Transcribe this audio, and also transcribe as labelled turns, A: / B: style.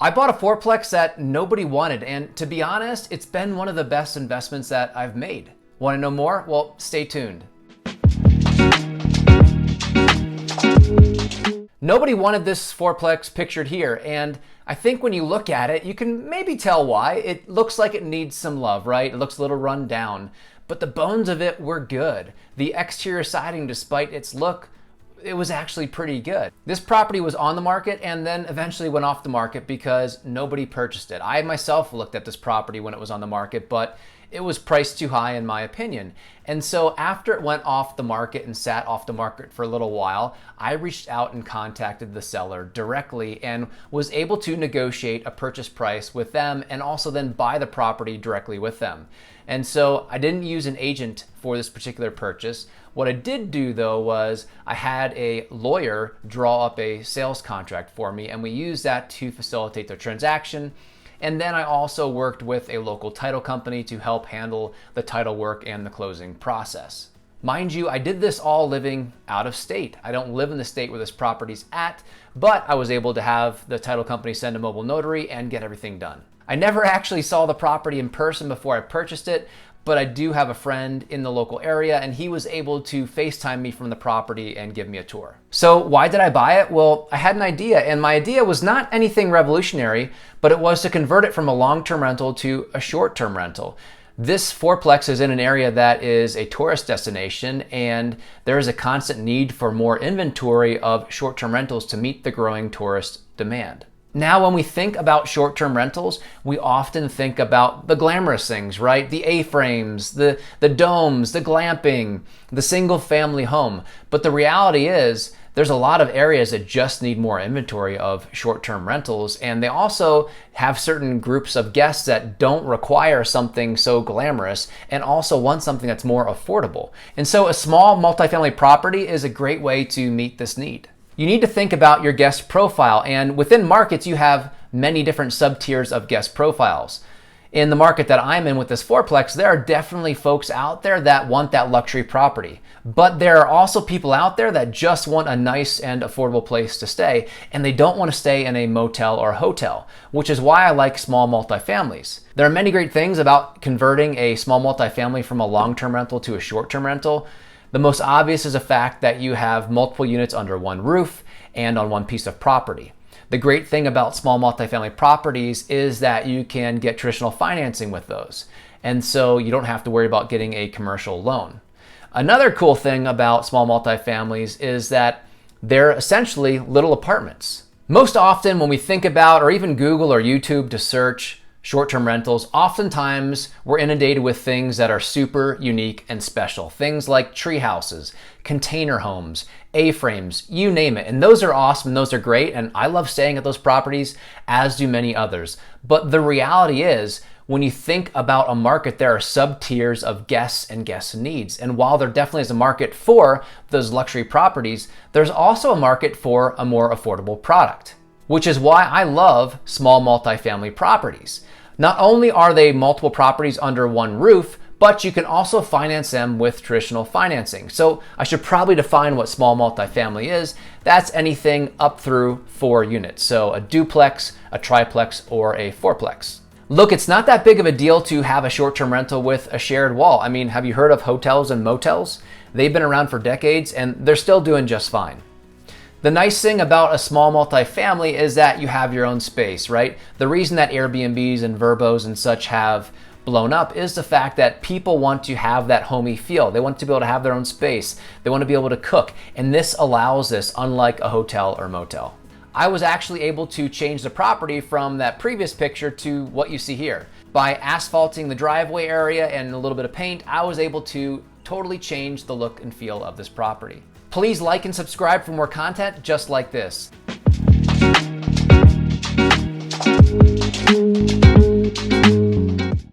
A: I bought a fourplex that nobody wanted, and to be honest, it's been one of the best investments that I've made. Want to know more? Well, stay tuned. Nobody wanted this fourplex pictured here, and I think when you look at it, you can maybe tell why. It looks like it needs some love, right? It looks a little run down, but the bones of it were good. The exterior siding, despite its look, it was actually pretty good. This property was on the market and then eventually went off the market because nobody purchased it. I myself looked at this property when it was on the market, but it was priced too high in my opinion. And so after it went off the market and sat off the market for a little while, I reached out and contacted the seller directly and was able to negotiate a purchase price with them and also then buy the property directly with them. And so I didn't use an agent for this particular purchase. What I did do though was I had a lawyer draw up a sales contract for me, and we used that to facilitate the transaction. And then I also worked with a local title company to help handle the title work and the closing process. Mind you, I did this all living out of state. I don't live in the state where this property's at, but I was able to have the title company send a mobile notary and get everything done. I never actually saw the property in person before I purchased it, but I do have a friend in the local area and he was able to FaceTime me from the property and give me a tour. So why did I buy it? Well, I had an idea, and my idea was not anything revolutionary, but it was to convert it from a long-term rental to a short-term rental. This fourplex is in an area that is a tourist destination, and there is a constant need for more inventory of short-term rentals to meet the growing tourist demand. Now, when we think about short-term rentals, we often think about the glamorous things, right? The A-frames, the domes, the glamping, the single-family home. But the reality is, there's a lot of areas that just need more inventory of short-term rentals, and they also have certain groups of guests that don't require something so glamorous and also want something that's more affordable. And so a small multifamily property is a great way to meet this need. You need to think about your guest profile, and within markets you have many different sub-tiers of guest profiles. In the market that I'm in with this fourplex, there are definitely folks out there that want that luxury property, but there are also people out there that just want a nice and affordable place to stay, and they don't want to stay in a motel or hotel, which is why I like small multifamilies. There are many great things about converting a small multifamily from a long-term rental to a short-term rental. The most obvious is the fact that you have multiple units under one roof and on one piece of property. The great thing about small multifamily properties is that you can get traditional financing with those, and so you don't have to worry about getting a commercial loan. Another cool thing about small multifamilies is that they're essentially little apartments. Most often when we think about, or even Google or YouTube to search short-term rentals, oftentimes we're inundated with things that are super unique and special. Things like tree houses, container homes, A-frames, you name it. And those are awesome, those are great, and I love staying at those properties, as do many others. But the reality is, when you think about a market, there are sub-tiers of guests and guest needs. And while there definitely is a market for those luxury properties, there's also a market for a more affordable product, which is why I love small multifamily properties. Not only are they multiple properties under one roof, but you can also finance them with traditional financing. So I should probably define what small multifamily is. That's anything up through 4 units. So a duplex, a triplex, or a fourplex. Look, it's not that big of a deal to have a short-term rental with a shared wall. I mean, have you heard of hotels and motels? They've been around for decades and they're still doing just fine. The nice thing about a small multifamily is that you have your own space, right? The reason that Airbnbs and Verbos and such have blown up is the fact that people want to have that homey feel. They want to be able to have their own space. They want to be able to cook. And this allows this, unlike a hotel or motel. I was actually able to change the property from that previous picture to what you see here. By asphalting the driveway area and a little bit of paint, I was able to totally change the look and feel of this property. Please like and subscribe for more content just like this.